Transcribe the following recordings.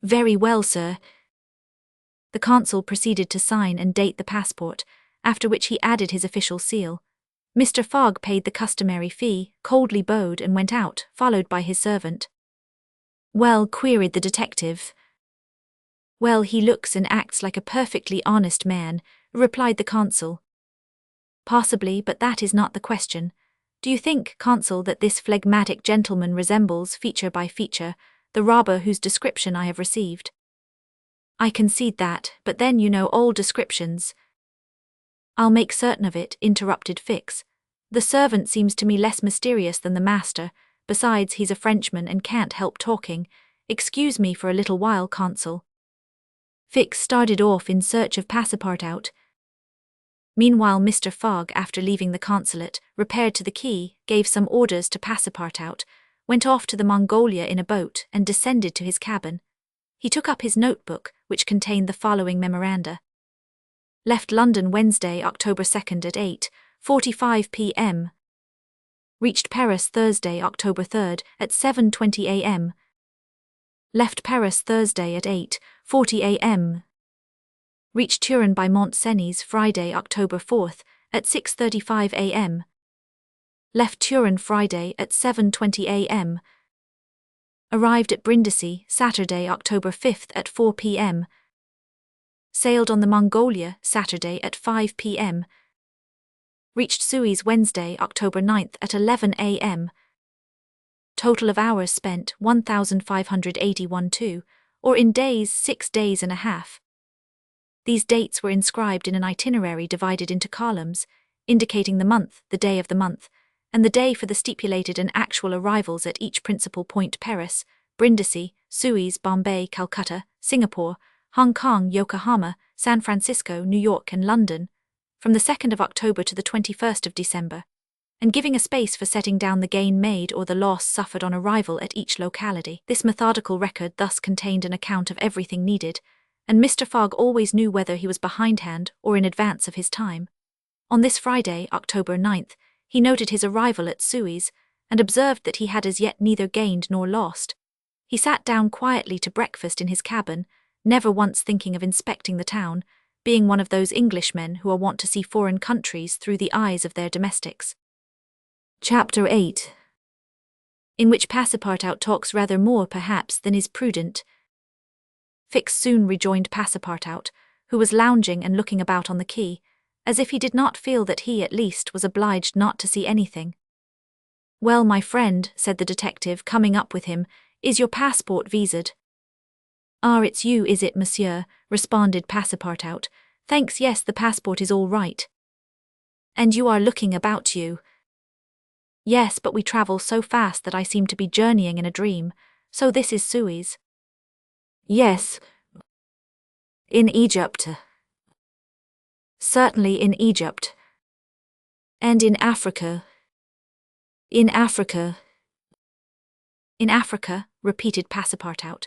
Very well, sir. The consul proceeded to sign and date the passport, after which he added his official seal. Mr. Fogg paid the customary fee, coldly bowed and went out, followed by his servant. Well, queried the detective. Well, he looks and acts like a perfectly honest man, replied the consul. Possibly, but that is not the question. Do you think, consul, that this phlegmatic gentleman resembles, feature by feature, the robber whose description I have received? I concede that, but then you know all descriptions. I'll make certain of it, interrupted Fix. The servant seems to me less mysterious than the master, besides he's a Frenchman and can't help talking. Excuse me for a little while, consul. Fix started off in search of Passepartout. Meanwhile Mr. Fogg, after leaving the consulate, repaired to the quay, gave some orders to Passepartout, went off to the Mongolia in a boat, and descended to his cabin. He took up his notebook, which contained the following memoranda. Left London Wednesday, October 2nd at 8:45 p.m. Reached Paris Thursday, October 3rd at 7:20 a.m. Left Paris Thursday at 8:40 a.m. Reached Turin by Mont-Cenis Friday, October 4th at 6:35 a.m. Left Turin Friday at 7:20 a.m. Arrived at Brindisi Saturday, October 5th at 4 p.m. Sailed on the Mongolia Saturday at 5 p.m. Reached Suez Wednesday, October 9th at 11 a.m. Total of hours spent 1,581, or in days 6 days and a half. These dates were inscribed in an itinerary divided into columns, indicating the month, the day of the month, and the day for the stipulated and actual arrivals at each principal point: Paris, Brindisi, Suez, Bombay, Calcutta, Singapore, Hong Kong, Yokohama, San Francisco, New York and London, from the 2nd of October to the 21st of December, and giving a space for setting down the gain made or the loss suffered on arrival at each locality. This methodical record thus contained an account of everything needed, and Mr. Fogg always knew whether he was behindhand or in advance of his time. On this Friday, October 9th, he noted his arrival at Suez, and observed that he had as yet neither gained nor lost. He sat down quietly to breakfast in his cabin, never once thinking of inspecting the town, being one of those Englishmen who are wont to see foreign countries through the eyes of their domestics. Chapter 8, in which Passepartout talks rather more, perhaps, than is prudent. Fix soon rejoined Passepartout, who was lounging and looking about on the quay, as if he did not feel that he, at least, was obliged not to see anything. Well, my friend, said the detective, coming up with him, is your passport visaed? Ah, it's you, is it, monsieur? Responded Passepartout. Thanks, yes, the passport is all right. And you are looking about you? Yes, but we travel so fast that I seem to be journeying in a dream. So this is Suez? Yes. In Egypt? Certainly in Egypt. And in Africa? In Africa. In Africa, repeated Passepartout.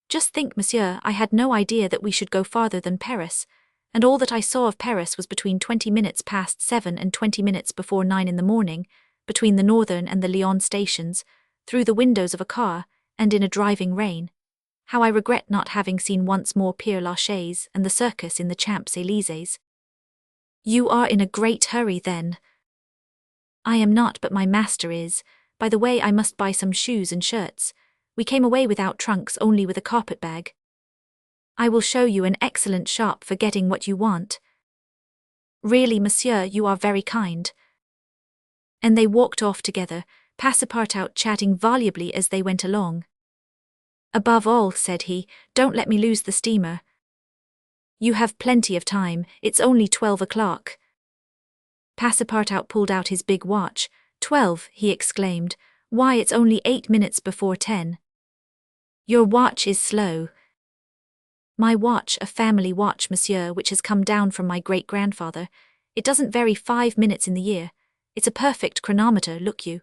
Just think, monsieur, I had no idea that we should go farther than Paris, and all that I saw of Paris was between 20 minutes past 7 and 20 minutes before 9 in the morning, between the Northern and the Lyon stations, through the windows of a car, and in a driving rain. How I regret not having seen once more Père Lachaise and the circus in the Champs-Élysées. You are in a great hurry, then? I am not, but my master is. By the way, I must buy some shoes and shirts. We came away without trunks, only with a carpet-bag. I will show you an excellent shop for getting what you want. Really, monsieur, you are very kind. And they walked off together, Passepartout chatting volubly as they went along. Above all, said he, don't let me lose the steamer. You have plenty of time, it's only 12 o'clock. Passepartout pulled out his big watch. 12, he exclaimed. Why, it's only 8 minutes before 10. Your watch is slow. My watch, a family watch, monsieur, which has come down from my great-grandfather. It doesn't vary 5 minutes in the year. It's a perfect chronometer, look you.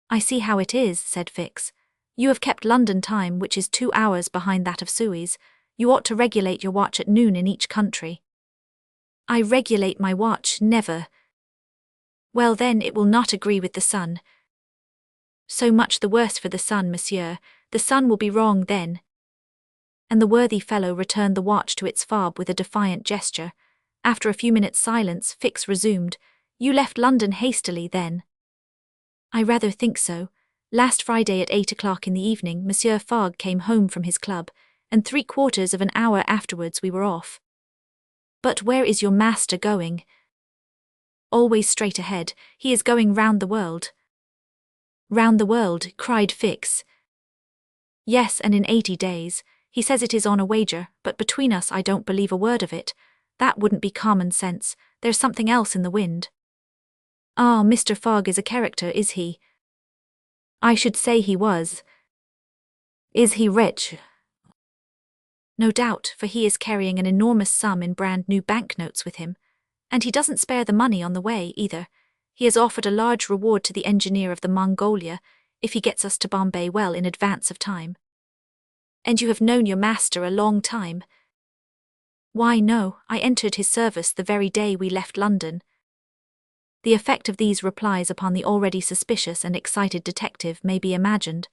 I see how it is, said Fix. You have kept London time, which is 2 hours behind that of Suez. You ought to regulate your watch at noon in each country. I regulate my watch, never. Well then, it will not agree with the sun. So much the worse for the sun, monsieur. The sun will be wrong then. and the worthy fellow returned the watch to its fob with a defiant gesture. After a few minutes' silence, Fix resumed, "You left London hastily, then?" "I rather think so. Last Friday at 8 o'clock in the evening, Monsieur Fogg came home from his club, and 3/4 of an hour afterwards we were off." "But where is your master going?" "Always straight ahead. He is going round the world." "Round the world," cried Fix. "Yes, and in 80 days. He says it is on a wager, but between us I don't believe a word of it. That wouldn't be common sense. There's something else in the wind." "Ah, Mr. Fogg is a character, is he?" "I should say he was." "Is he rich?" "No doubt, for he is carrying an enormous sum in brand new banknotes with him. And he doesn't spare the money on the way, either. He has offered a large reward to the engineer of the Mongolia if he gets us to Bombay well in advance of time." "And you have known your master a long time?" "Why, no, I entered his service the very day we left London." The effect of these replies upon the already suspicious and excited detective may be imagined.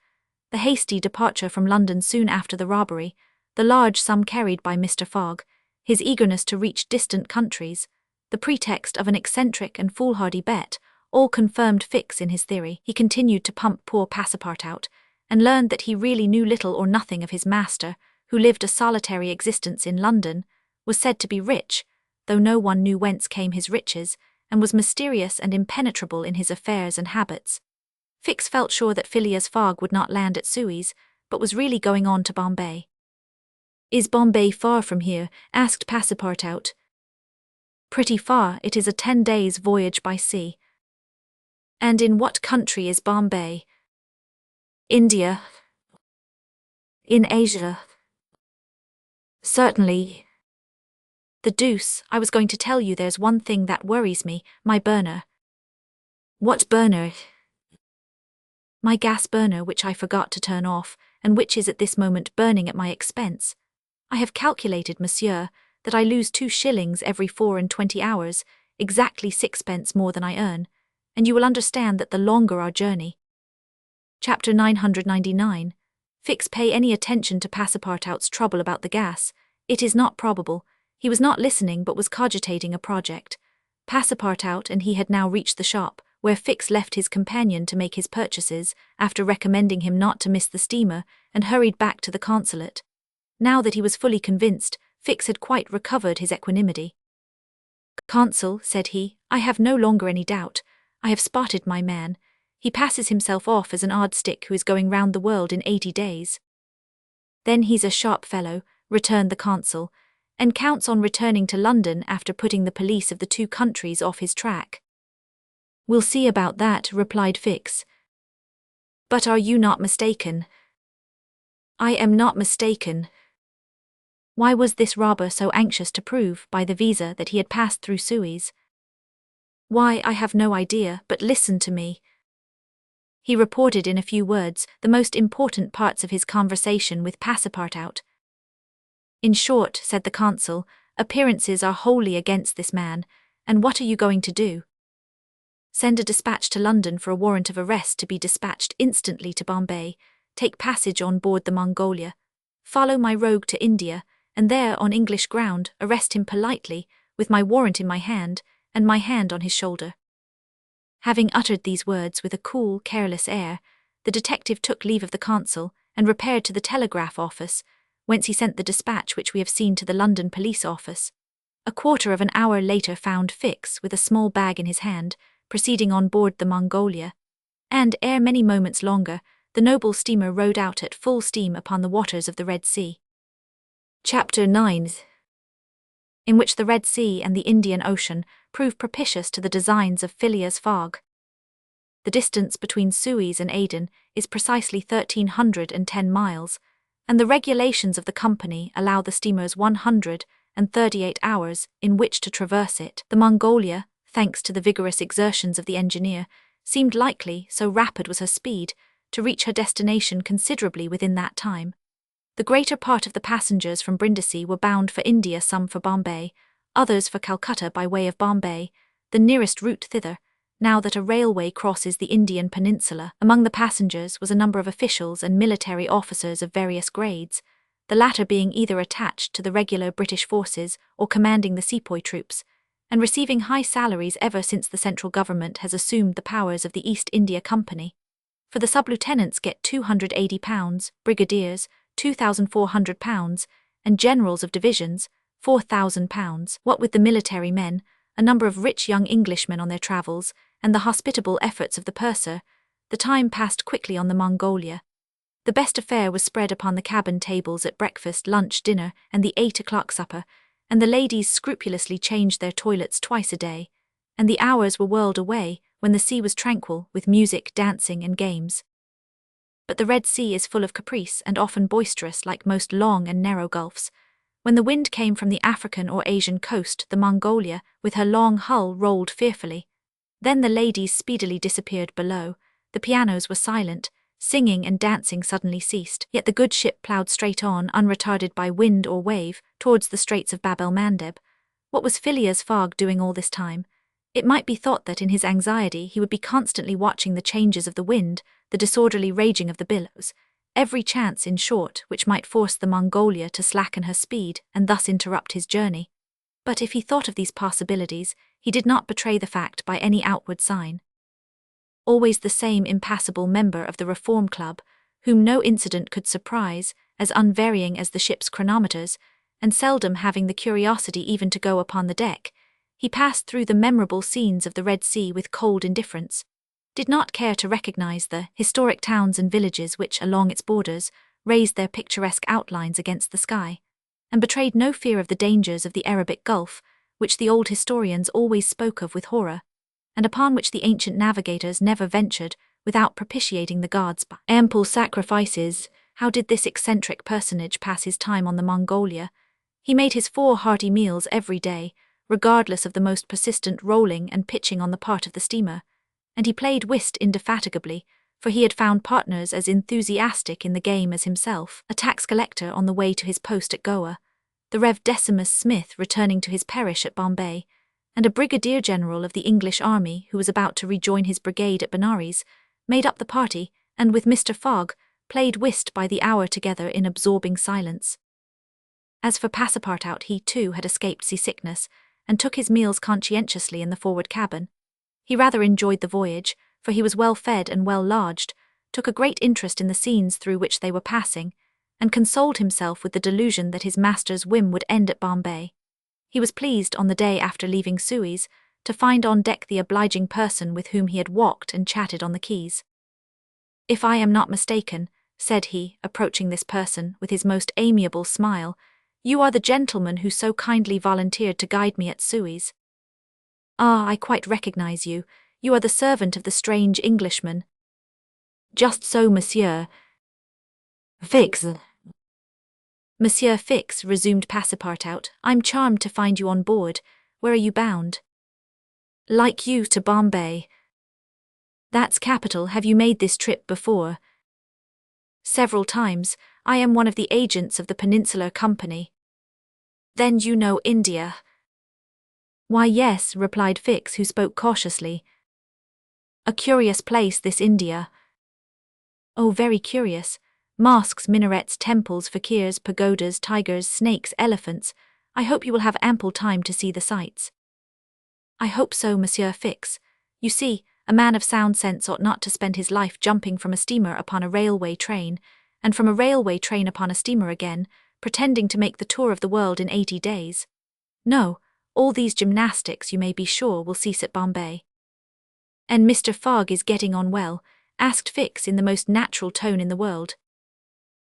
The hasty departure from London soon after the robbery, the large sum carried by Mr. Fogg, his eagerness to reach distant countries, the pretext of an eccentric and foolhardy bet, all confirmed Fix in his theory. He continued to pump poor Passepartout, and learned that he really knew little or nothing of his master, who lived a solitary existence in London, was said to be rich, though no one knew whence came his riches, and was mysterious and impenetrable in his affairs and habits. Fix felt sure that Phileas Fogg would not land at Suez, but was really going on to Bombay. "Is Bombay far from here?" asked Passepartout. "Pretty far. It is a 10 days' voyage by sea." "And in what country is Bombay?" "India." "In Asia?" "Certainly." "The deuce, I was going to tell you there's one thing that worries me, my burner." "What burner?" "My gas burner, which I forgot to turn off, and which is at this moment burning at my expense. I have calculated, monsieur, that I lose 2 shillings every 24 hours, exactly 6 pence more than I earn, and you will understand that the longer our journey." Chapter 999. Fix pay any attention to Passepartout's trouble about the gas. It is not probable. He was not listening but was cogitating a project. Passepartout and he had now reached the shop, where Fix left his companion to make his purchases, after recommending him not to miss the steamer, and hurried back to the consulate. Now that he was fully convinced, Fix had quite recovered his equanimity. "Consul," said he, "I have no longer any doubt. I have spotted my man. He passes himself off as an odd stick who is going round the world in 80 days. "Then he's a sharp fellow," returned the consul, "and counts on returning to London after putting the police of the 2 countries off his track." "We'll see about that," replied Fix. "But are you not mistaken?" "I am not mistaken." Why was this robber so anxious to prove by the visa that he had passed through Suez? Why, I have no idea, but listen to me. He reported in a few words the most important parts of his conversation with Passepartout. "In short," said the consul, "appearances are wholly against this man, and what are you going to do?" "Send a dispatch to London for a warrant of arrest to be dispatched instantly to Bombay, take passage on board the Mongolia, follow my rogue to India, and there, on English ground, arrest him politely, with my warrant in my hand, and my hand on his shoulder." Having uttered these words with a cool, careless air, the detective took leave of the consul, and repaired to the telegraph office, whence he sent the dispatch which we have seen to the London police office. A quarter of an hour later found Fix, with a small bag in his hand, proceeding on board the Mongolia, and, ere many moments longer, the noble steamer rode out at full steam upon the waters of the Red Sea. Chapter 9. In which the Red Sea and the Indian Ocean prove propitious to the designs of Phileas Fogg. The distance between Suez and Aden is precisely 1,310 miles, and the regulations of the company allow the steamers 138 hours in which to traverse it. The Mongolia, thanks to the vigorous exertions of the engineer, seemed likely, so rapid was her speed, to reach her destination considerably within that time. The greater part of the passengers from Brindisi were bound for India, some for Bombay, others for Calcutta by way of Bombay, the nearest route thither, now that a railway crosses the Indian peninsula. Among the passengers was a number of officials and military officers of various grades, the latter being either attached to the regular British forces or commanding the sepoy troops, and receiving high salaries ever since the central government has assumed the powers of the East India Company. For the sub-lieutenants get £280, brigadiers £2,400, and generals of divisions £4,000. What with the military men, a number of rich young Englishmen on their travels, and the hospitable efforts of the purser, the time passed quickly on the Mongolia. The best affair was spread upon the cabin tables at breakfast, lunch, dinner, and the 8 o'clock supper, and the ladies scrupulously changed their toilets twice a day, and the hours were whirled away when the sea was tranquil with music, dancing, and games. But the Red Sea is full of caprice and often boisterous like most long and narrow gulfs. When the wind came from the African or Asian coast, the Mongolia, with her long hull, rolled fearfully. Then the ladies speedily disappeared below, the pianos were silent, singing and dancing suddenly ceased, yet the good ship ploughed straight on, unretarded by wind or wave, towards the Straits of Bab el-Mandeb. What was Phileas Fogg doing all this time? It might be thought that in his anxiety he would be constantly watching the changes of the wind, the disorderly raging of the billows, every chance, in short, which might force the Mongolia to slacken her speed and thus interrupt his journey. But if he thought of these possibilities, he did not betray the fact by any outward sign. Always the same impassible member of the Reform Club, whom no incident could surprise, as unvarying as the ship's chronometers, and seldom having the curiosity even to go upon the deck, he passed through the memorable scenes of the Red Sea with cold indifference, did not care to recognize the historic towns and villages which, along its borders, raised their picturesque outlines against the sky, and betrayed no fear of the dangers of the Arabic Gulf, which the old historians always spoke of with horror, and upon which the ancient navigators never ventured without propitiating the gods by ample sacrifices. How did this eccentric personage pass his time on the Mongolia? He made his 4 hearty meals every day, regardless of the most persistent rolling and pitching on the part of the steamer, and he played whist indefatigably, for he had found partners as enthusiastic in the game as himself, a tax collector on the way to his post at Goa, the Rev. Decimus Smith returning to his parish at Bombay, and a brigadier general of the English army who was about to rejoin his brigade at Benares, made up the party, and with Mr. Fogg, played whist by the hour together in absorbing silence. As for Passepartout, he too had escaped seasickness, and took his meals conscientiously in the forward cabin. He rather enjoyed the voyage, for he was well fed and well lodged, took a great interest in the scenes through which they were passing, and consoled himself with the delusion that his master's whim would end at Bombay. He was pleased, on the day after leaving Suez, to find on deck the obliging person with whom he had walked and chatted on the quays. "If I am not mistaken," said he, approaching this person with his most amiable smile, "you are the gentleman who so kindly volunteered to guide me at Suez." "Ah, I quite recognize you. You are the servant of the strange Englishman." "Just so, monsieur." "Fix." "Monsieur Fix," resumed Passepartout, "I'm charmed to find you on board. Where are you bound?" "Like you, to Bombay." "That's capital. Have you made this trip before?" "Several times. I am one of the agents of the Peninsular Company." "Then you know India?" "Why, yes," replied Fix, who spoke cautiously. "A curious place, this India." "Oh, very curious. Mosques, minarets, temples, fakirs, pagodas, tigers, snakes, elephants. I hope you will have ample time to see the sights." "I hope so, Monsieur Fix. You see, a man of sound sense ought not to spend his life jumping from a steamer upon a railway train, and from a railway train upon a steamer again, pretending to make the tour of the world in 80 days. No, all these gymnastics, you may be sure, will cease at Bombay." "And Mr. Fogg is getting on well?" asked Fix in the most natural tone in the world.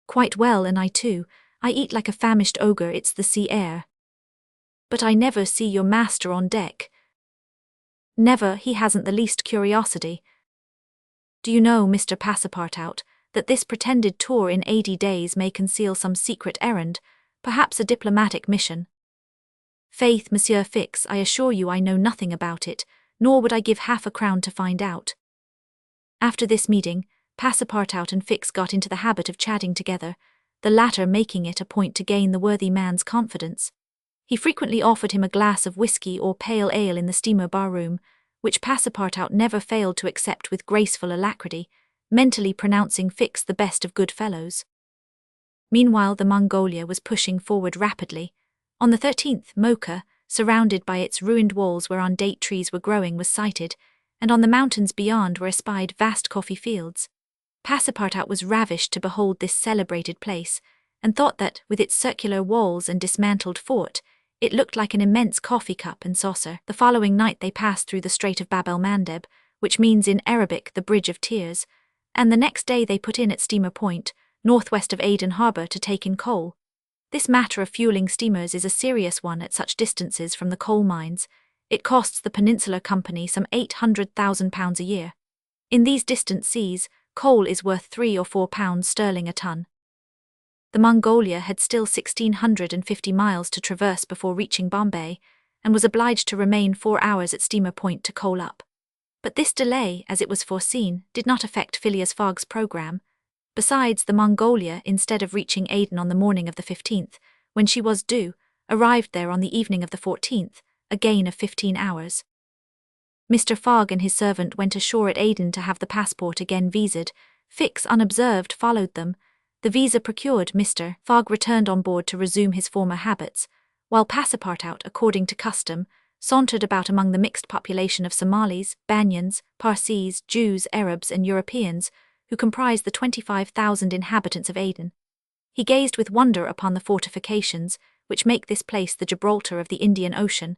"Quite well, and I too. I eat like a famished ogre, it's the sea air." "But I never see your master on deck." "Never, he hasn't the least curiosity." "Do you know, Mr. Passepartout, that this pretended tour in 80 days may conceal some secret errand, perhaps a diplomatic mission?" "Faith, Monsieur Fix, I assure you I know nothing about it, nor would I give half a crown to find out." After this meeting, Passepartout and Fix got into the habit of chatting together, the latter making it a point to gain the worthy man's confidence. He frequently offered him a glass of whisky or pale ale in the steamer bar-room, which Passepartout never failed to accept with graceful alacrity, mentally pronouncing Fix the best of good fellows. Meanwhile, the Mongolia was pushing forward rapidly. On the 13th, Mocha, surrounded by its ruined walls whereon date trees were growing, was sighted, and on the mountains beyond were espied vast coffee fields. Passepartout was ravished to behold this celebrated place, and thought that, with its circular walls and dismantled fort, it looked like an immense coffee cup and saucer. The following night they passed through the Strait of Bab el-Mandeb, which means in Arabic the Bridge of Tears, and the next day they put in at Steamer Point, northwest of Aden Harbour, to take in coal. This matter of fueling steamers is a serious one at such distances from the coal mines. It costs the Peninsular Company some £800,000 a year. In these distant seas, coal is worth £3 or £4 sterling a ton. The Mongolia had still 1,650 miles to traverse before reaching Bombay, and was obliged to remain 4 hours at Steamer Point to coal up. But this delay, as it was foreseen, did not affect Phileas Fogg's programme. Besides, the Mongolia, instead of reaching Aden on the morning of the 15th, when she was due, arrived there on the evening of the 14th, a gain of 15 hours. Mr. Fogg and his servant went ashore at Aden to have the passport again visaed. Fix, unobserved, followed them. The visa procured, Mr. Fogg returned on board to resume his former habits, while Passepartout, according to custom, sauntered about among the mixed population of Somalis, Banyans, Parsees, Jews, Arabs and Europeans, who comprised the 25,000 inhabitants of Aden. He gazed with wonder upon the fortifications, which make this place the Gibraltar of the Indian Ocean,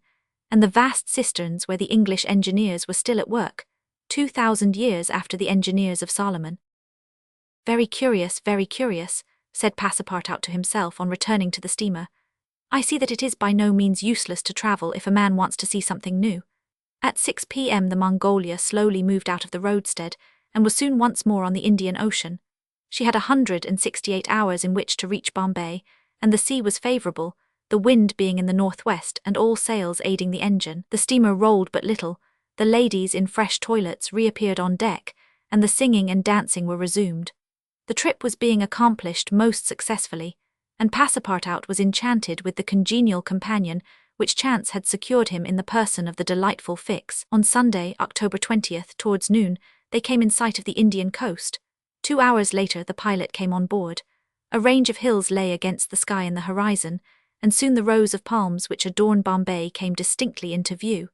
and the vast cisterns where the English engineers were still at work, 2,000 years after the engineers of Solomon. Very curious, said Passepartout to himself on returning to the steamer. I see that it is by no means useless to travel if a man wants to see something new. At 6 p.m. the Mongolia slowly moved out of the roadstead, and was soon once more on the Indian Ocean. She had 168 hours in which to reach Bombay, and the sea was favourable, the wind being in the northwest and all sails aiding the engine. The steamer rolled but little, the ladies in fresh toilets reappeared on deck, and the singing and dancing were resumed. The trip was being accomplished most successfully, and Passepartout was enchanted with the congenial companion which chance had secured him in the person of the delightful Fix. On Sunday, October 20th, towards noon, they came in sight of the Indian coast. 2 hours later the pilot came on board. A range of hills lay against the sky in the horizon, and soon the rows of palms which adorn Bombay came distinctly into view.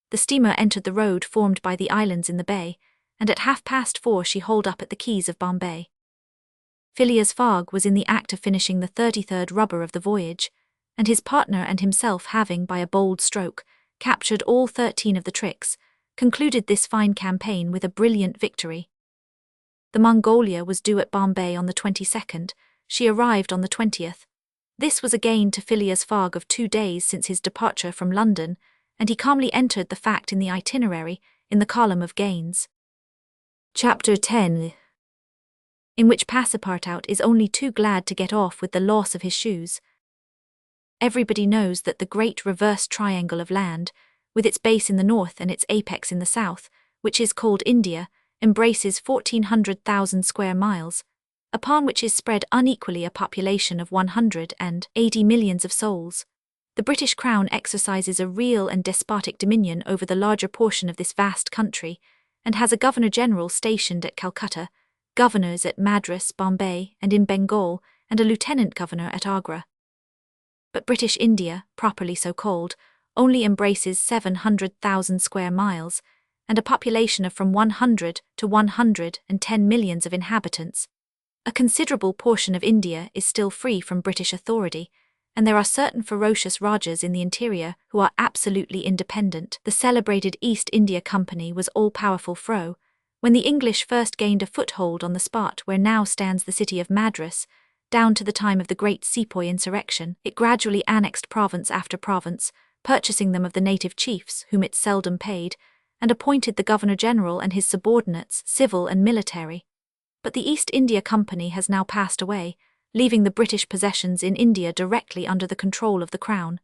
The steamer entered the road formed by the islands in the bay, and at 4:30 she hauled up at the quays of Bombay. Phileas Fogg was in the act of finishing the 33rd rubber of the voyage, and his partner and himself, having, by a bold stroke, captured all 13 of the tricks, concluded this fine campaign with a brilliant victory. The Mongolia was due at Bombay on the 22nd, she arrived on the 20th. This was a gain to Phileas Fogg of 2 days since his departure from London, and he calmly entered the fact in the itinerary, in the column of gains. Chapter 10, in which Passepartout is only too glad to get off with the loss of his shoes. Everybody knows that the great reversed triangle of land, with its base in the north and its apex in the south, which is called India, embraces 1,400,000 square miles, upon which is spread unequally a population of 180 millions of souls. The British Crown exercises a real and despotic dominion over the larger portion of this vast country, and has a Governor-General stationed at Calcutta, governors at Madras, Bombay, and in Bengal, and a lieutenant governor at Agra. But British India, properly so called, only embraces 700,000 square miles, and a population of from 100 to 110 millions of inhabitants. A considerable portion of India is still free from British authority, and there are certain ferocious Rajas in the interior who are absolutely independent. The celebrated East India Company was all-powerful when the English first gained a foothold on the spot where now stands the city of Madras. Down to the time of the great Sepoy insurrection, it gradually annexed province after province, purchasing them of the native chiefs, whom it seldom paid, and appointed the Governor-General and his subordinates, civil and military. But the East India Company has now passed away, leaving the British possessions in India directly under the control of the Crown.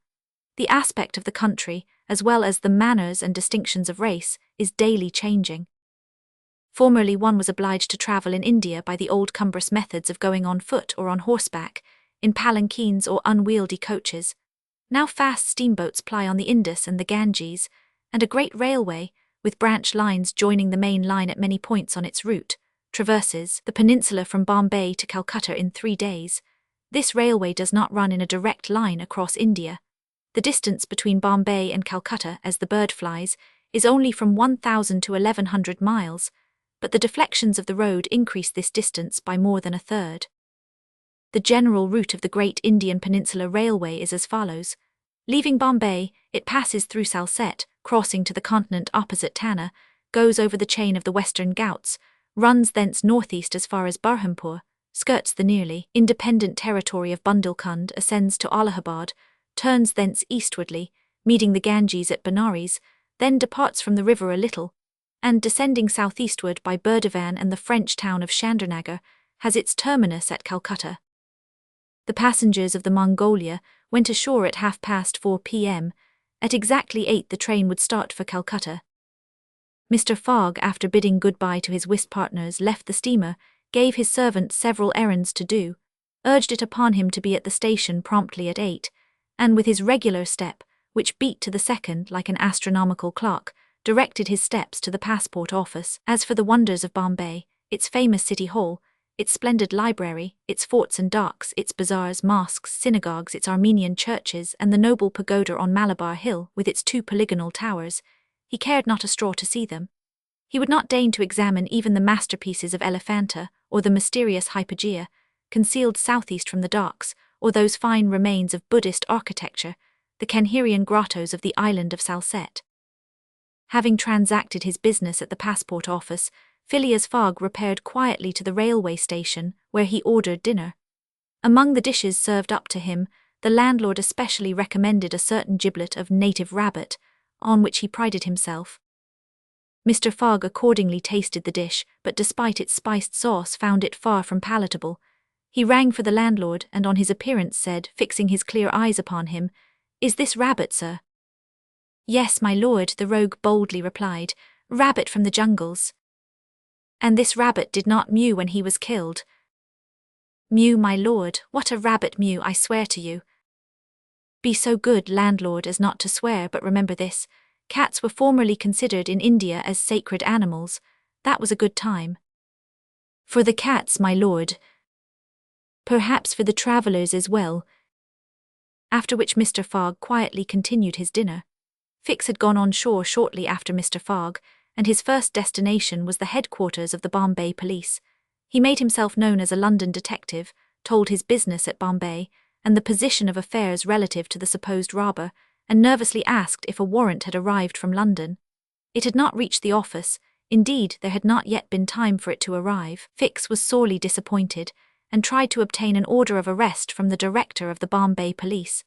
The aspect of the country, as well as the manners and distinctions of race, is daily changing. Formerly one was obliged to travel in India by the old cumbrous methods of going on foot or on horseback, in palanquins or unwieldy coaches. Now fast steamboats ply on the Indus and the Ganges, and a great railway, with branch lines joining the main line at many points on its route, traverses the peninsula from Bombay to Calcutta in 3 days. This railway does not run in a direct line across India. The distance between Bombay and Calcutta, as the bird flies, is only from 1,000 to 1,100 miles, but the deflections of the road increase this distance by more than a third. The general route of the Great Indian Peninsula Railway is as follows. Leaving Bombay, it passes through Salsette, crossing to the continent opposite Tanna, goes over the chain of the Western Ghats, runs thence northeast as far as Berhampur, skirts the nearly independent territory of Bundelkhand, ascends to Allahabad, turns thence eastwardly, meeting the Ganges at Benares, then departs from the river a little, and descending southeastward by Burdivan and the French town of Chandrinagar, has its terminus at Calcutta. The passengers of the Mongolia went ashore at 4:30 p.m. At exactly 8 the train would start for Calcutta. Mr. Fogg, after bidding goodbye to his whist partners, left the steamer, gave his servant several errands to do, urged it upon him to be at the station promptly at 8, and with his regular step, which beat to the second like an astronomical clock, directed his steps to the passport office. As for the wonders of Bombay, its famous city hall, its splendid library, its forts and docks, its bazaars, mosques, synagogues, its Armenian churches, and the noble pagoda on Malabar Hill with its 2 polygonal towers, he cared not a straw to see them. He would not deign to examine even the masterpieces of Elephanta, or the mysterious Hypogea, concealed southeast from the docks, or those fine remains of Buddhist architecture, the Kenherian grottos of the island of Salsette. Having transacted his business at the passport office, Phileas Fogg repaired quietly to the railway station, where he ordered dinner. Among the dishes served up to him, the landlord especially recommended a certain giblet of native rabbit, on which he prided himself. Mr. Fogg accordingly tasted the dish, but despite its spiced sauce found it far from palatable. He rang for the landlord, and on his appearance said, fixing his clear eyes upon him, "Is this rabbit, sir?" "Yes, my lord," the rogue boldly replied, "rabbit from the jungles." "And this rabbit did not mew when he was killed?" "Mew, my lord, what a rabbit mew, I swear to you." "Be so good, landlord, as not to swear, but remember this. Cats were formerly considered in India as sacred animals. That was a good time." "For the cats, my lord." "Perhaps for the travellers as well." After which Mr. Fogg quietly continued his dinner. Fix had gone on shore shortly after Mr. Fogg, and his first destination was the headquarters of the Bombay police. He made himself known as a London detective, told his business at Bombay, and the position of affairs relative to the supposed robber, and nervously asked if a warrant had arrived from London. It had not reached the office. Indeed, there had not yet been time for it to arrive. Fix was sorely disappointed, and tried to obtain an order of arrest from the director of the Bombay police.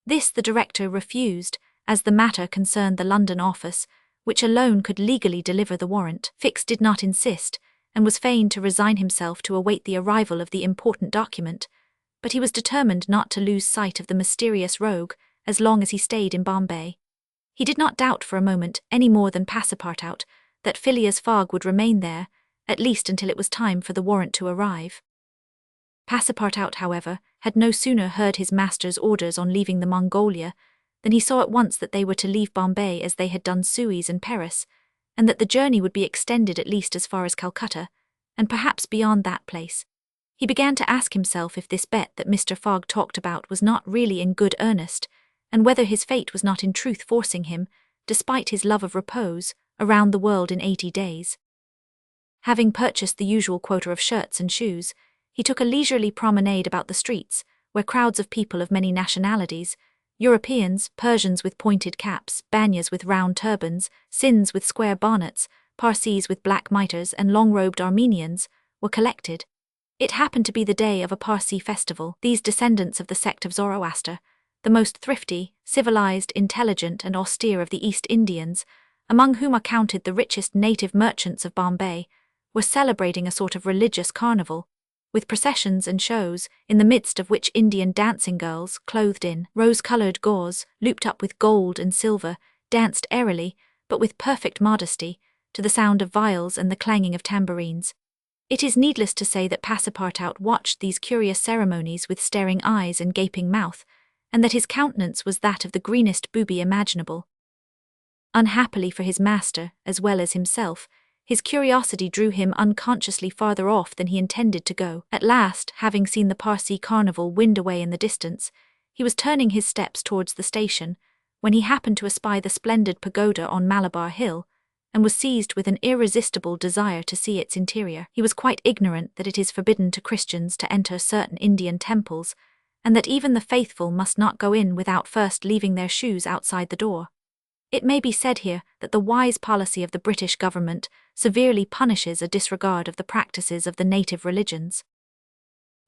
This the director refused, as the matter concerned the London office, which alone could legally deliver the warrant. Fix did not insist, and was fain to resign himself to await the arrival of the important document, but he was determined not to lose sight of the mysterious rogue as long as he stayed in Bombay. He did not doubt for a moment, any more than Passepartout, that Phileas Fogg would remain there, at least until it was time for the warrant to arrive. Passepartout, however, had no sooner heard his master's orders on leaving the Mongolia than he saw at once that they were to leave Bombay as they had done Suez and Paris, and that the journey would be extended at least as far as Calcutta, and perhaps beyond that place. He began to ask himself if this bet that Mr. Fogg talked about was not really in good earnest, and whether his fate was not in truth forcing him, despite his love of repose, around the world in 80 days. Having purchased the usual quota of shirts and shoes, he took a leisurely promenade about the streets, where crowds of people of many nationalities, Europeans, Persians with pointed caps, Banyas with round turbans, Sinds with square bonnets, Parsees with black mitres, and long-robed Armenians, were collected. It happened to be the day of a Parsee festival. These descendants of the sect of Zoroaster, the most thrifty, civilized, intelligent, and austere of the East Indians, among whom are counted the richest native merchants of Bombay, were celebrating a sort of religious carnival, with processions and shows, in the midst of which Indian dancing girls, clothed in rose-coloured gauze, looped up with gold and silver, danced airily, but with perfect modesty, to the sound of viols and the clanging of tambourines. It is needless to say that Passepartout watched these curious ceremonies with staring eyes and gaping mouth, and that his countenance was that of the greenest booby imaginable. Unhappily for his master, as well as himself, His curiosity drew him unconsciously farther off than he intended to go. At last, having seen the Parsi carnival wind away in the distance, he was turning his steps towards the station, when he happened to espy the splendid pagoda on Malabar Hill, and was seized with an irresistible desire to see its interior. He was quite ignorant that it is forbidden to Christians to enter certain Indian temples, and that even the faithful must not go in without first leaving their shoes outside the door. It may be said here that the wise policy of the British government severely punishes a disregard of the practices of the native religions.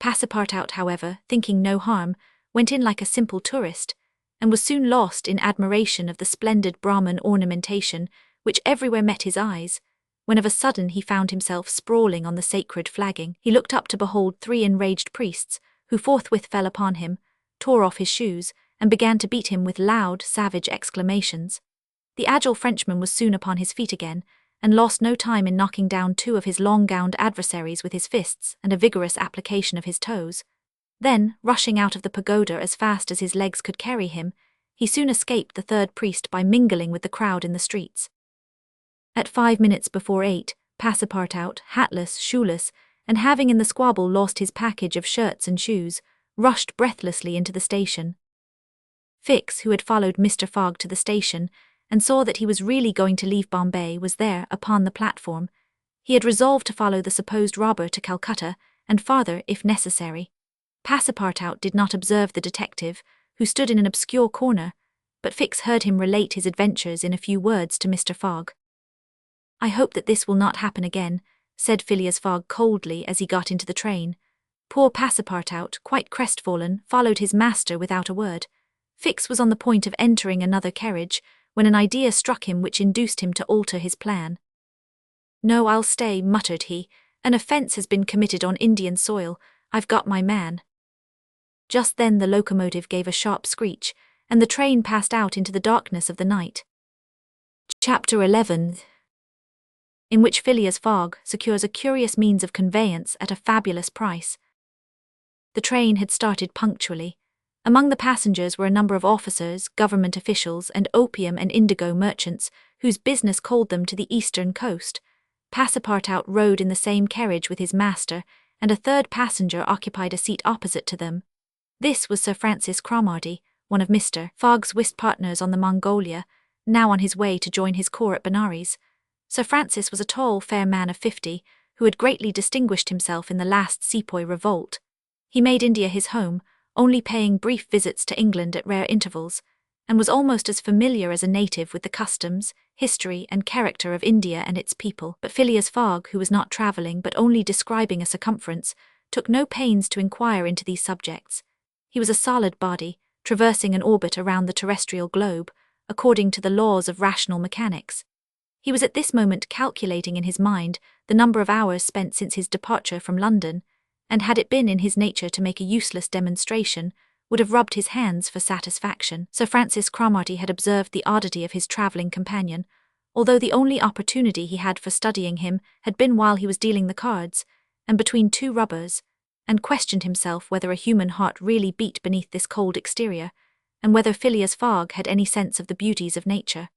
Passepartout, however, thinking no harm, went in like a simple tourist, and was soon lost in admiration of the splendid Brahmin ornamentation which everywhere met his eyes, when of a sudden he found himself sprawling on the sacred flagging. He looked up to behold 3 enraged priests, who forthwith fell upon him, tore off his shoes, and began to beat him with loud, savage exclamations. The agile Frenchman was soon upon his feet again, and lost no time in knocking down 2 of his long-gowned adversaries with his fists and a vigorous application of his toes. Then, rushing out of the pagoda as fast as his legs could carry him, he soon escaped the 3rd priest by mingling with the crowd in the streets. At 5 minutes before 8, Passepartout, hatless, shoeless, and having in the squabble lost his package of shirts and shoes, rushed breathlessly into the station. Fix, who had followed Mr. Fogg to the station, and saw that he was really going to leave Bombay, was there, upon the platform. He had resolved to follow the supposed robber to Calcutta, and farther, if necessary. Passepartout did not observe the detective, who stood in an obscure corner, but Fix heard him relate his adventures in a few words to Mr. Fogg. "I hope that this will not happen again," said Phileas Fogg coldly as he got into the train. Poor Passepartout, quite crestfallen, followed his master without a word. Fix was on the point of entering another carriage, when an idea struck him which induced him to alter his plan. "No, I'll stay," muttered he. "An offence has been committed on Indian soil. I've got my man." Just then the locomotive gave a sharp screech, and the train passed out into the darkness of the night. Chapter 11, in which Phileas Fogg secures a curious means of conveyance at a fabulous price. The train had started punctually. Among the passengers were a number of officers, government officials, and opium and indigo merchants, whose business called them to the eastern coast. Passepartout rode in the same carriage with his master, and a 3rd passenger occupied a seat opposite to them. This was Sir Francis Cromarty, one of Mr. Fogg's whist partners on the Mongolia, now on his way to join his corps at Benares. Sir Francis was a tall, fair man of 50, who had greatly distinguished himself in the last Sepoy revolt. He made India his home, only paying brief visits to England at rare intervals, and was almost as familiar as a native with the customs, history, and character of India and its people. But Phileas Fogg, who was not travelling but only describing a circumference, took no pains to inquire into these subjects. He was a solid body, traversing an orbit around the terrestrial globe, according to the laws of rational mechanics. He was at this moment calculating in his mind the number of hours spent since his departure from London, and had it been in his nature to make a useless demonstration, would have rubbed his hands for satisfaction. Sir Francis Cromarty had observed the oddity of his travelling companion, although the only opportunity he had for studying him had been while he was dealing the cards, and between 2 rubbers, and questioned himself whether a human heart really beat beneath this cold exterior, and whether Phileas Fogg had any sense of the beauties of nature.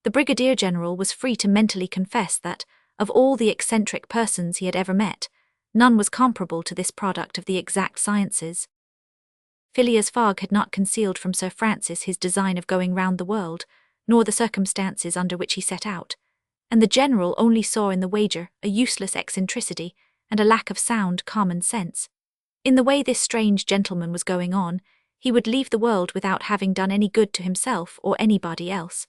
The Brigadier General was free to mentally confess that, of all the eccentric persons he had ever met, none was comparable to this product of the exact sciences. Phileas Fogg had not concealed from Sir Francis his design of going round the world, nor the circumstances under which he set out, and the General only saw in the wager a useless eccentricity and a lack of sound common sense. In the way this strange gentleman was going on, he would leave the world without having done any good to himself or anybody else.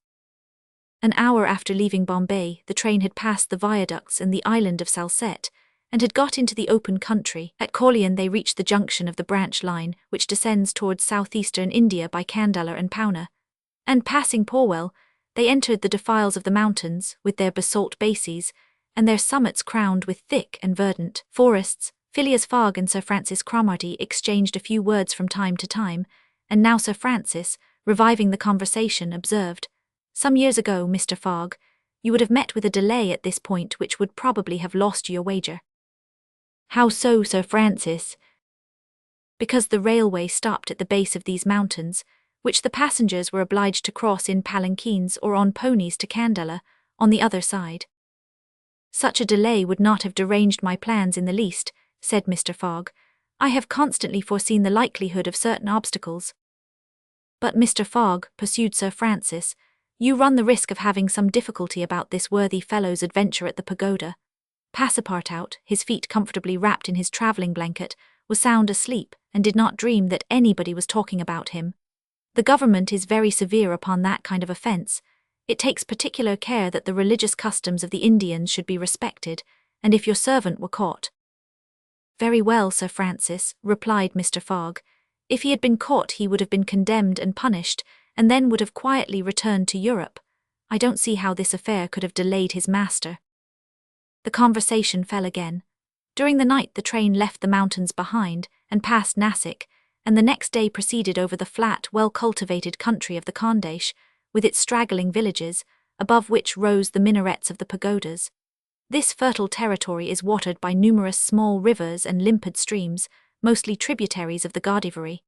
An hour after leaving Bombay, the train had passed the viaducts and the island of Salsette, and had got into the open country. At Kaulian they reached the junction of the branch line which descends towards southeastern India by Kandala and Poona, and passing Porwell, they entered the defiles of the mountains, with their basalt bases, and their summits crowned with thick and verdant forests. Phileas Fogg and Sir Francis Cromarty exchanged a few words from time to time, and now Sir Francis, reviving the conversation, observed, "Some years ago, Mr. Fogg, you would have met with a delay at this point which would probably have lost you your wager." "How so, Sir Francis?" "Because the railway stopped at the base of these mountains, which the passengers were obliged to cross in palanquins or on ponies to Kandala, on the other side." "Such a delay would not have deranged my plans in the least," said Mr. Fogg. "I have constantly foreseen the likelihood of certain obstacles." "But, Mr. Fogg," pursued Sir Francis, "you run the risk of having some difficulty about this worthy fellow's adventure at the pagoda." Passepartout, his feet comfortably wrapped in his travelling blanket, was sound asleep and did not dream that anybody was talking about him. "The government is very severe upon that kind of offence. It takes particular care that the religious customs of the Indians should be respected, and if your servant were caught—" "Very well, Sir Francis," replied Mr. Fogg. "If he had been caught he would have been condemned and punished, and then would have quietly returned to Europe. I don't see how this affair could have delayed his master." The conversation fell again. During the night the train left the mountains behind and passed Nasik, and the next day proceeded over the flat, well-cultivated country of the Khandesh, with its straggling villages, above which rose the minarets of the pagodas. This fertile territory is watered by numerous small rivers and limpid streams, mostly tributaries of the Godavari.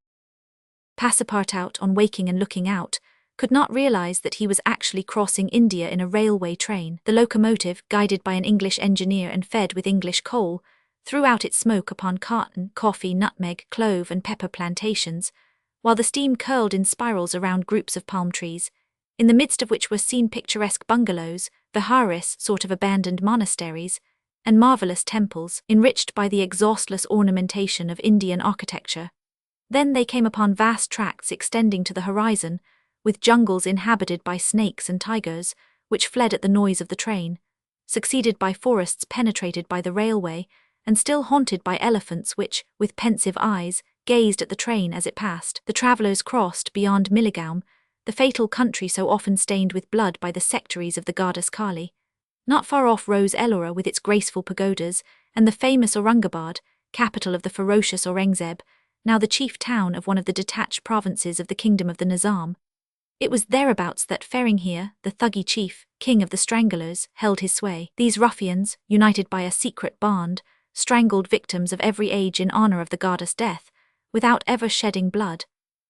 Passepartout, on waking and looking out, could not realize that he was actually crossing India in a railway train. The locomotive, guided by an English engineer and fed with English coal, threw out its smoke upon cotton, coffee, nutmeg, clove and pepper plantations, while the steam curled in spirals around groups of palm trees, in the midst of which were seen picturesque bungalows, viharas, sort of abandoned monasteries, and marvelous temples, enriched by the exhaustless ornamentation of Indian architecture. Then they came upon vast tracts extending to the horizon, with jungles inhabited by snakes and tigers, which fled at the noise of the train, succeeded by forests penetrated by the railway, and still haunted by elephants which, with pensive eyes, gazed at the train as it passed. The travellers crossed, beyond Miligaum, the fatal country so often stained with blood by the sectaries of the goddess Kali. Not far off rose Ellora with its graceful pagodas, and the famous Aurangabad, capital of the ferocious Aurangzeb, now the chief town of one of the detached provinces of the kingdom of the Nizam. It was thereabouts that Feringheer, the Thuggy chief, king of the stranglers, held his sway. These ruffians, united by a secret bond, strangled victims of every age in honor of the goddess Death, without ever shedding blood.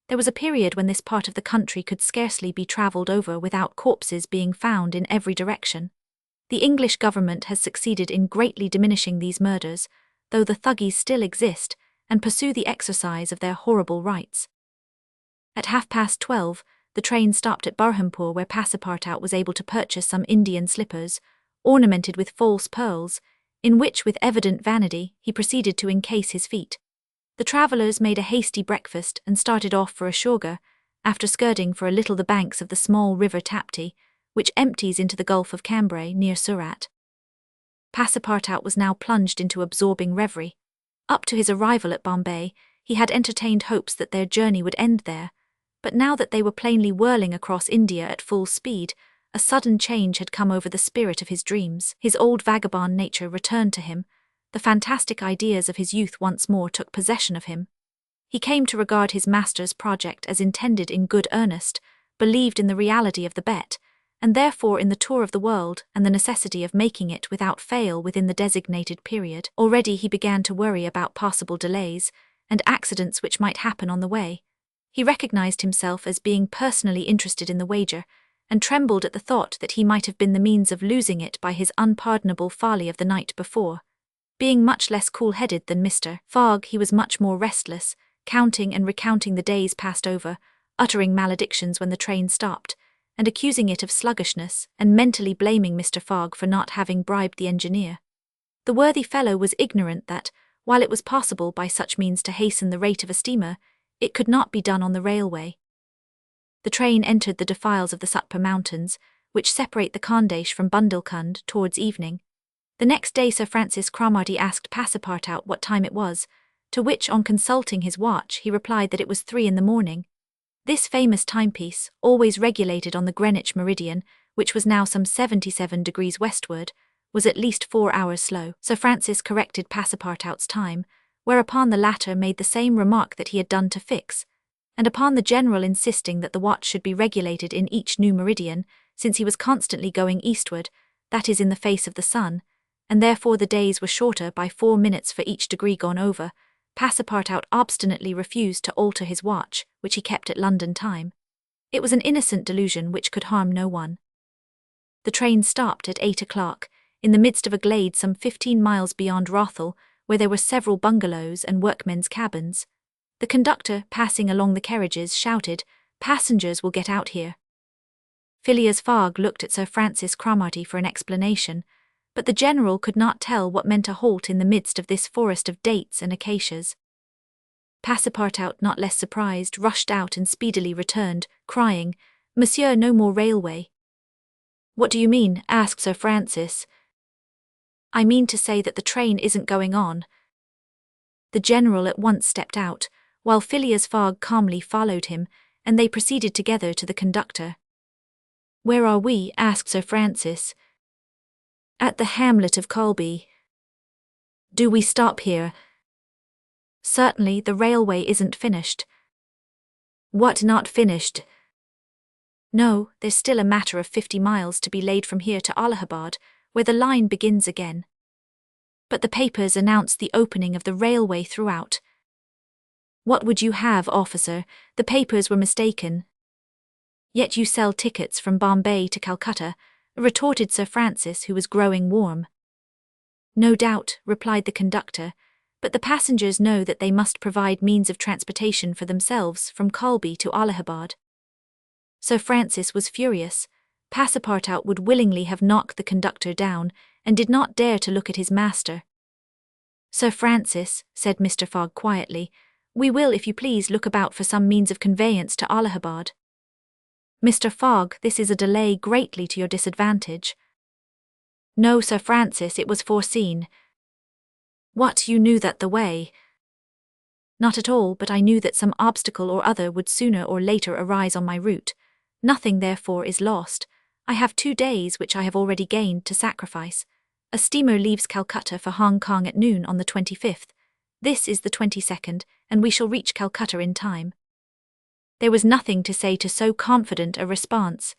There was a period when this part of the country could scarcely be travelled over without corpses being found in every direction. The English government has succeeded in greatly diminishing these murders, though the Thuggies still exist and pursue the exercise of their horrible rights. At 12:30, the train stopped at Burhampur, where Passepartout was able to purchase some Indian slippers, ornamented with false pearls, in which, with evident vanity, he proceeded to encase his feet. The travellers made a hasty breakfast and started off for Ashoga, after skirting for a little the banks of the small river Tapti, which empties into the Gulf of Cambrai near Surat. Passepartout was now plunged into absorbing reverie. Up to his arrival at Bombay, he had entertained hopes that their journey would end there, but now that they were plainly whirling across India at full speed, a sudden change had come over the spirit of his dreams. His old vagabond nature returned to him. The fantastic ideas of his youth once more took possession of him. He came to regard his master's project as intended in good earnest, believed in the reality of the bet, and therefore in the tour of the world and the necessity of making it without fail within the designated period. Already he began to worry about possible delays and accidents which might happen on the way. He recognized himself as being personally interested in the wager, and trembled at the thought that he might have been the means of losing it by his unpardonable folly of the night before. Being much less cool-headed than Mr. Fogg, he was much more restless, counting and recounting the days passed over, uttering maledictions when the train stopped, and accusing it of sluggishness, and mentally blaming Mr. Fogg for not having bribed the engineer. The worthy fellow was ignorant that, while it was possible by such means to hasten the rate of a steamer, it could not be done on the railway. The train entered the defiles of the Satpur Mountains, which separate the Khandesh from Bundelkund, towards evening. The next day Sir Francis Cromarty asked Passepartout what time it was, to which, on consulting his watch, he replied that it was 3 in the morning. This famous timepiece, always regulated on the Greenwich meridian, which was now some 77 degrees westward, was at least 4 hours slow. Sir Francis corrected Passepartout's time, whereupon the latter made the same remark that he had done to Fix, and upon the general insisting that the watch should be regulated in each new meridian, since he was constantly going eastward, that is in the face of the sun, and therefore the days were shorter by 4 minutes for each degree gone over, Passepartout obstinately refused to alter his watch, which he kept at London time. It was an innocent delusion which could harm no one. The train stopped at 8 o'clock, in the midst of a glade some 15 miles beyond Rothal, where there were several bungalows and workmen's cabins. The conductor, passing along the carriages, shouted, "Passengers will get out here." Phileas Fogg looked at Sir Francis Cromarty for an explanation, but the general could not tell what meant a halt in the midst of this forest of dates and acacias. Passepartout, not less surprised, rushed out and speedily returned, crying, "Monsieur, no more railway." "What do you mean?" asked Sir Francis. "I mean to say that the train isn't going on." The general at once stepped out, while Phileas Fogg calmly followed him, and they proceeded together to the conductor. "Where are we?" asked Sir Francis. "At the hamlet of Colby." "Do we stop here?" "Certainly, the railway isn't finished." "What, not finished?" "No, there's still a matter of 50 miles to be laid from here to Allahabad, where the line begins again." "But the papers announced the opening of the railway throughout." "What would you have, officer? The papers were mistaken." "Yet you sell tickets from Bombay to Calcutta," retorted Sir Francis, who was growing warm. "No doubt," replied the conductor, "but the passengers know that they must provide means of transportation for themselves from Colby to Allahabad." Sir Francis was furious. Passepartout would willingly have knocked the conductor down, and did not dare to look at his master. "Sir Francis," said Mr. Fogg quietly, "we will, if you please, look about for some means of conveyance to Allahabad." "Mr. Fogg, this is a delay greatly to your disadvantage." "No, Sir Francis, it was foreseen." "What, you knew that the way—" "Not at all, but I knew that some obstacle or other would sooner or later arise on my route. Nothing, therefore, is lost. I have 2 days, which I have already gained, to sacrifice. A steamer leaves Calcutta for Hong Kong at noon on the 25th. This is the 22nd, and we shall reach Calcutta in time." There was nothing to say to so confident a response.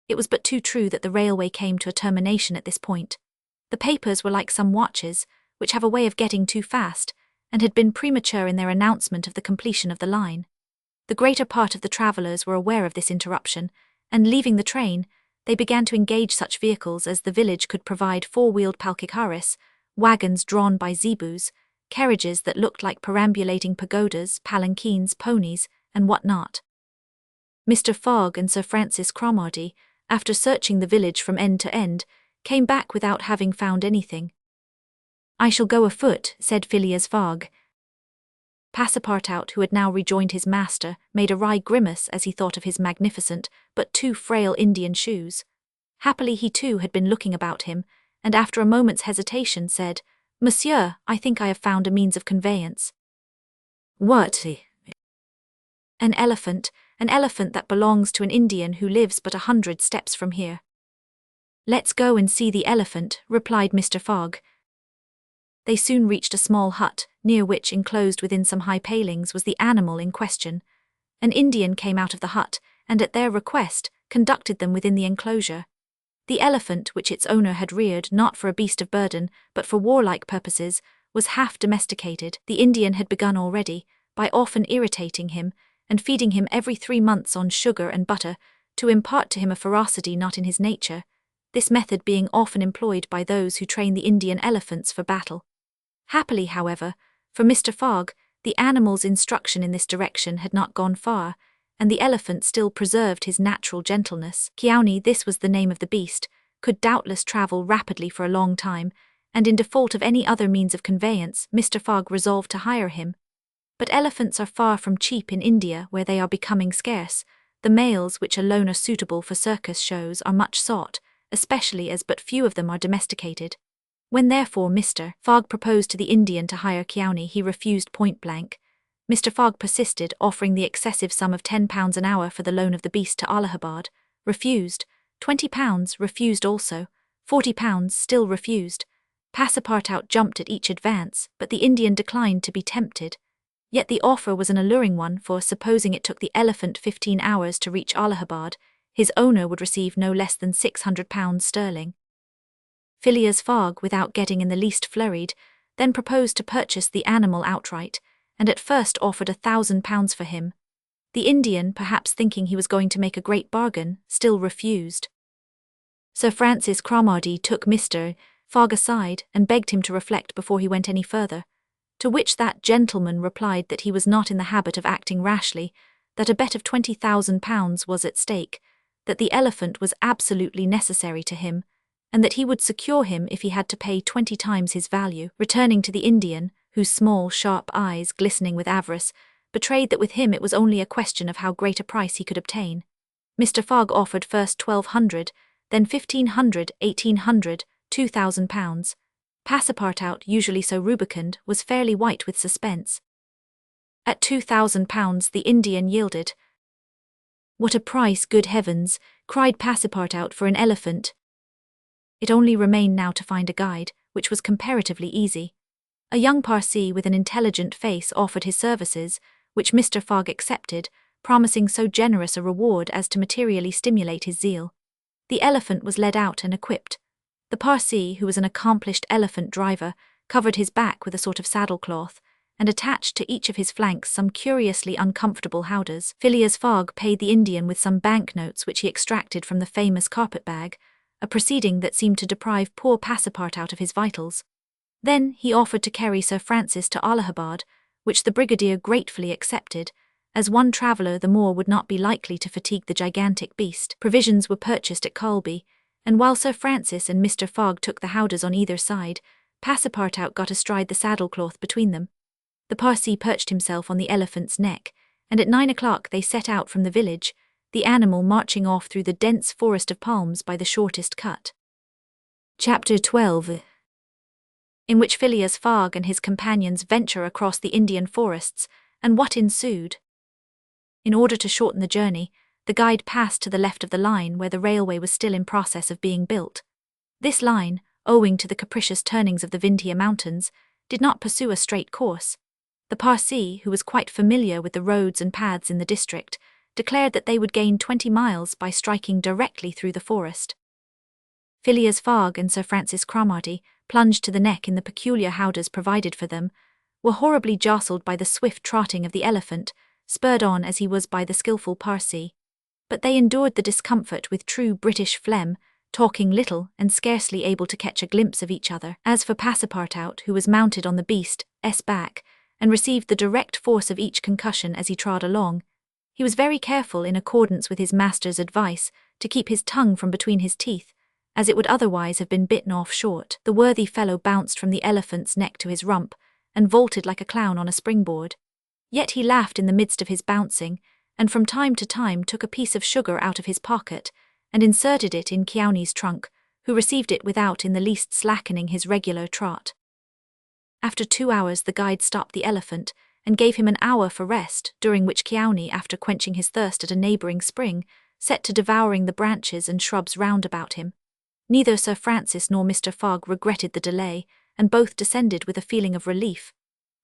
It was but too true that the railway came to a termination at this point. The papers were like some watches, which have a way of getting too fast, and had been premature in their announcement of the completion of the line. The greater part of the travellers were aware of this interruption, and leaving the train, they began to engage such vehicles as the village could provide: 4-wheeled palkikaris, wagons drawn by zebus, carriages that looked like perambulating pagodas, palanquins, ponies, and what not. Mr. Fogg and Sir Francis Cromarty, after searching the village from end to end, came back without having found anything. "I shall go afoot," said Phileas Fogg. Passepartout, who had now rejoined his master, made a wry grimace as he thought of his magnificent, but too frail Indian shoes. Happily he too had been looking about him, and after a moment's hesitation said, "Monsieur, I think I have found a means of conveyance." "What?" An elephant that belongs to an Indian who lives but 100 steps from here." "Let's go and see the elephant," replied Mr. Fogg. They soon reached a small hut, near which, enclosed within some high palings, was the animal in question. An Indian came out of the hut, and at their request, conducted them within the enclosure. The elephant, which its owner had reared not for a beast of burden, but for warlike purposes, was half domesticated. The Indian had begun already, by often irritating him, and feeding him every 3 months on sugar and butter, to impart to him a ferocity not in his nature, this method being often employed by those who train the Indian elephants for battle. Happily, however, for Mr. Fogg, the animal's instruction in this direction had not gone far, and the elephant still preserved his natural gentleness. Kiauni, this was the name of the beast, could doubtless travel rapidly for a long time, and in default of any other means of conveyance, Mr. Fogg resolved to hire him. But elephants are far from cheap in India, where they are becoming scarce. The males, which alone are suitable for circus shows, are much sought, especially as but few of them are domesticated. When therefore Mr. Fogg proposed to the Indian to hire Kiauni, he refused point blank. Mr. Fogg persisted, offering the excessive sum of £10 an hour for the loan of the beast to Allahabad. Refused. £20, refused also. £40, still refused. Passepartout jumped at each advance, but the Indian declined to be tempted. Yet the offer was an alluring one, for supposing it took the elephant 15 hours to reach Allahabad, his owner would receive no less than £600 sterling. Phileas Fogg, without getting in the least flurried, then proposed to purchase the animal outright, and at first offered £1,000 for him. The Indian, perhaps thinking he was going to make a great bargain, still refused. Sir Francis Cromarty took Mr. Fogg aside and begged him to reflect before he went any further, to which that gentleman replied that he was not in the habit of acting rashly, that a bet of £20,000 was at stake, that the elephant was absolutely necessary to him, and that he would secure him if he had to pay 20 times his value. Returning to the Indian, whose small, sharp eyes, glistening with avarice, betrayed that with him it was only a question of how great a price he could obtain, Mr. Fogg offered first £1,200, then £1,500, £1,800, £2,000. Passepartout, usually so rubicund, was fairly white with suspense. At £2,000 the Indian yielded. "What a price, good heavens!" cried Passepartout, "for an elephant." It only remained now to find a guide, which was comparatively easy. A young Parsee with an intelligent face offered his services, which Mr. Fogg accepted, promising so generous a reward as to materially stimulate his zeal. The elephant was led out and equipped. The Parsee, who was an accomplished elephant driver, covered his back with a sort of saddle-cloth, and attached to each of his flanks some curiously uncomfortable howdahs. Phileas Fogg paid the Indian with some banknotes which he extracted from the famous carpet-bag, a proceeding that seemed to deprive poor Passepartout of his vitals. Then he offered to carry Sir Francis to Allahabad, which the brigadier gratefully accepted, as one traveller the more would not be likely to fatigue the gigantic beast. Provisions were purchased at Calby, and while Sir Francis and Mr. Fogg took the howdahs on either side, Passepartout got astride the saddle-cloth between them. The Parsee perched himself on the elephant's neck, and at 9 o'clock they set out from the village, the animal marching off through the dense forest of palms by the shortest cut. Chapter 12, in which Phileas Fogg and his companions venture across the Indian forests, and what ensued. In order to shorten the journey, the guide passed to the left of the line where the railway was still in process of being built. This line, owing to the capricious turnings of the Vindhya Mountains, did not pursue a straight course. The Parsee, who was quite familiar with the roads and paths in the district, declared that they would gain 20 miles by striking directly through the forest. Phileas Fogg and Sir Francis Cromarty, plunged to the neck in the peculiar howdahs provided for them, were horribly jostled by the swift trotting of the elephant, spurred on as he was by the skilful Parsee. But they endured the discomfort with true British phlegm, talking little and scarcely able to catch a glimpse of each other. As for Passepartout, who was mounted on the beast's back, and received the direct force of each concussion as he trod along, he was very careful, in accordance with his master's advice, to keep his tongue from between his teeth, as it would otherwise have been bitten off short. The worthy fellow bounced from the elephant's neck to his rump, and vaulted like a clown on a springboard. Yet he laughed in the midst of his bouncing, and from time to time took a piece of sugar out of his pocket, and inserted it in Chiauni's trunk, who received it without in the least slackening his regular trot. After 2 hours the guide stopped the elephant, and gave him an hour for rest, during which Chiauni, after quenching his thirst at a neighbouring spring, set to devouring the branches and shrubs round about him. Neither Sir Francis nor Mr. Fogg regretted the delay, and both descended with a feeling of relief.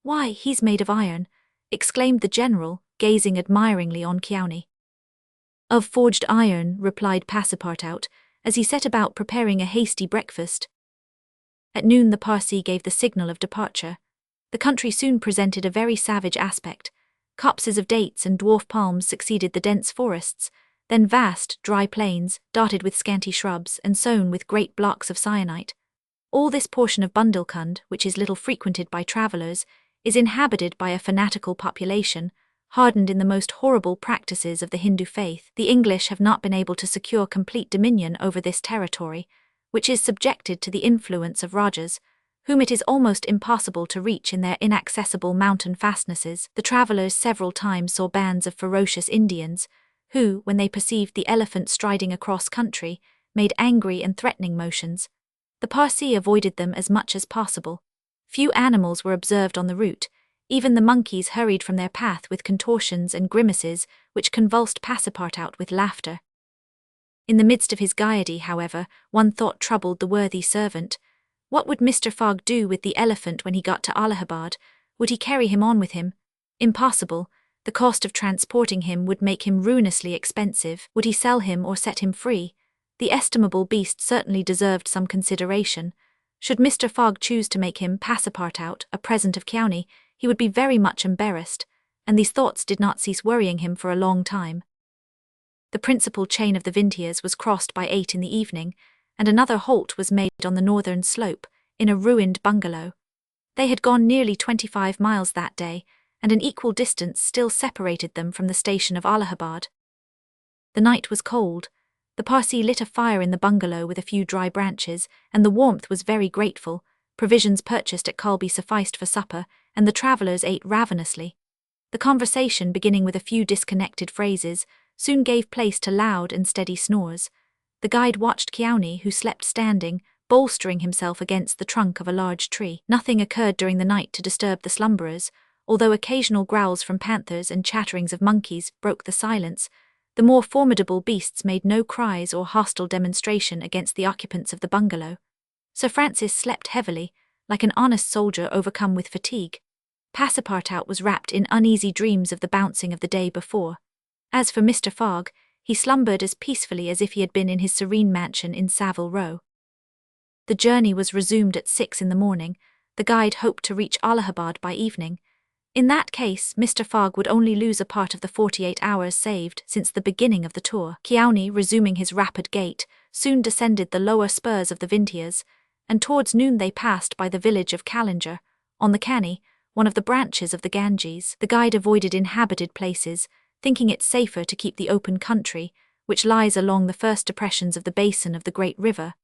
"Why, he's made of iron," exclaimed the general, gazing admiringly on Chiauni. "Of forged iron," replied Passepartout, as he set about preparing a hasty breakfast. At noon the Parsee gave the signal of departure. The country soon presented a very savage aspect. Copses of dates and dwarf palms succeeded the dense forests, then vast, dry plains, dotted with scanty shrubs and sown with great blocks of syenite. All this portion of Bundelkund, which is little frequented by travellers, is inhabited by a fanatical population, hardened in the most horrible practices of the Hindu faith. The English have not been able to secure complete dominion over this territory, which is subjected to the influence of Rajas, whom it is almost impossible to reach in their inaccessible mountain fastnesses. The travellers several times saw bands of ferocious Indians, who, when they perceived the elephant striding across country, made angry and threatening motions. The Parsee avoided them as much as possible. Few animals were observed on the route. Even the monkeys hurried from their path with contortions and grimaces which convulsed Passepartout with laughter. In the midst of his gaiety, however, one thought troubled the worthy servant. What would Mr. Fogg do with the elephant when he got to Allahabad? Would he carry him on with him? Impossible. The cost of transporting him would make him ruinously expensive. Would he sell him or set him free? The estimable beast certainly deserved some consideration. Should Mr. Fogg choose to make him, Passepartout, a present of Chiauni, he would be very much embarrassed, and these thoughts did not cease worrying him for a long time. The principal chain of the Vindhyas was crossed by 8 in the evening, and another halt was made on the northern slope, in a ruined bungalow. They had gone nearly 25 miles that day, and an equal distance still separated them from the station of Allahabad. The night was cold. The Parsee lit a fire in the bungalow with a few dry branches, and the warmth was very grateful. Provisions purchased at Kalbi sufficed for supper, and the travellers ate ravenously. The conversation, beginning with a few disconnected phrases, soon gave place to loud and steady snores. The guide watched Kiauni, who slept standing, bolstering himself against the trunk of a large tree. Nothing occurred during the night to disturb the slumberers, although occasional growls from panthers and chatterings of monkeys broke the silence. The more formidable beasts made no cries or hostile demonstration against the occupants of the bungalow. Sir Francis slept heavily, like an honest soldier overcome with fatigue. Passepartout was wrapped in uneasy dreams of the bouncing of the day before. As for Mr. Fogg, he slumbered as peacefully as if he had been in his serene mansion in Savile Row. The journey was resumed at 6 in the morning. The guide hoped to reach Allahabad by evening. In that case, Mr. Fogg would only lose a part of the 48 hours saved since the beginning of the tour. Kiauni, resuming his rapid gait, soon descended the lower spurs of the Vintias, and towards noon they passed by the village of Callinger, on the Cani, one of the branches of the Ganges. The guide avoided inhabited places, thinking it safer to keep the open country, which lies along the first depressions of the basin of the great river.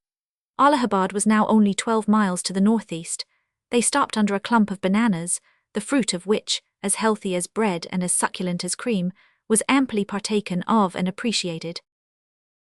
Allahabad was now only 12 miles to the northeast. They stopped under a clump of bananas, the fruit of which, as healthy as bread and as succulent as cream, was amply partaken of and appreciated.